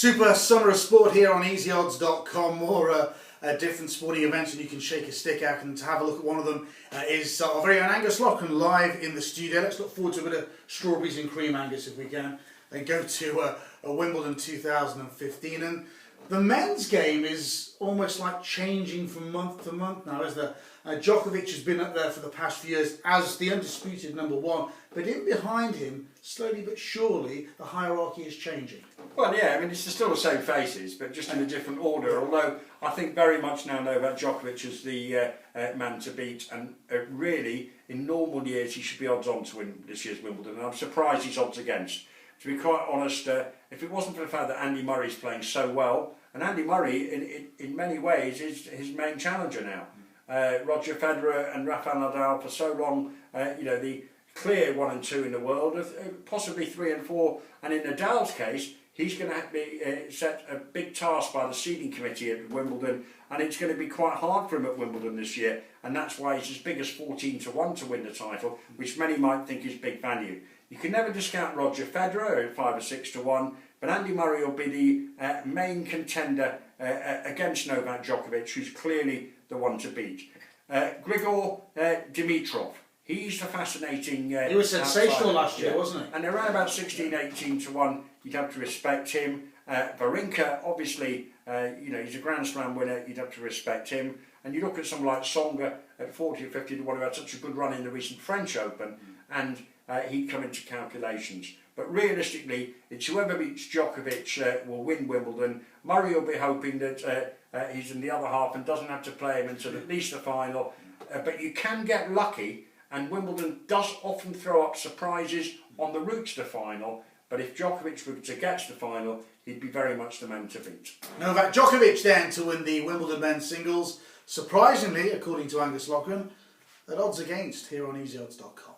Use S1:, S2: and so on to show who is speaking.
S1: Super summer of sport here on easyodds.com. More different sporting events, and you can shake a stick at. And to have a look at one of them is our very own Angus Loughran live in the studio. Let's look forward to a bit of strawberries and cream, Angus, if we can. Then go to a Wimbledon 2015. And the men's game is almost like changing from month to month now, isn't it? Djokovic has been up there for the past few years as the undisputed number one, but in behind him, slowly but surely, the hierarchy is changing.
S2: Well, yeah, I mean, it's still the same faces, but just in a different order, although I think very much now Novak Djokovic is the man to beat, and really, in normal years, he should be odds on to win this year's Wimbledon, and I'm surprised he's odds against. To be quite honest, if it wasn't for the fact that Andy Murray's playing so well, and Andy Murray, in many ways, is his main challenger now. Roger Federer and Rafael Nadal for so long, the clear 1 and 2 in the world, possibly 3 and 4, and in Nadal's case, he's going to be set a big task by the seeding committee at Wimbledon, and it's going to be quite hard for him at Wimbledon this year, and that's why he's as big as 14-1 to win the title, which many might think is big value. You can never discount Roger Federer at 5 or 6-1, but Andy Murray will be the main contender against Novak Djokovic, who's clearly the one to beat. Grigor Dimitrov, he's the fascinating...
S1: he was sensational last year, wasn't he?
S2: And around about 16-18-1, you'd have to respect him. Wawrinka, obviously, he's a Grand Slam winner, you'd have to respect him. And you look at someone like Tsonga at 40 or 50-1, who had such a good run in the recent French Open, and he'd come into calculations. But realistically, it's whoever beats Djokovic will win Wimbledon. Murray will be hoping that he's in the other half and doesn't have to play him until at least the final. But you can get lucky, and Wimbledon does often throw up surprises on the route to the final. But if Djokovic were to get to the final, he'd be very much the man to beat.
S1: Novak Djokovic then to win the Wimbledon men's singles. Surprisingly, according to Angus Loughran, at odds against here on easyodds.com.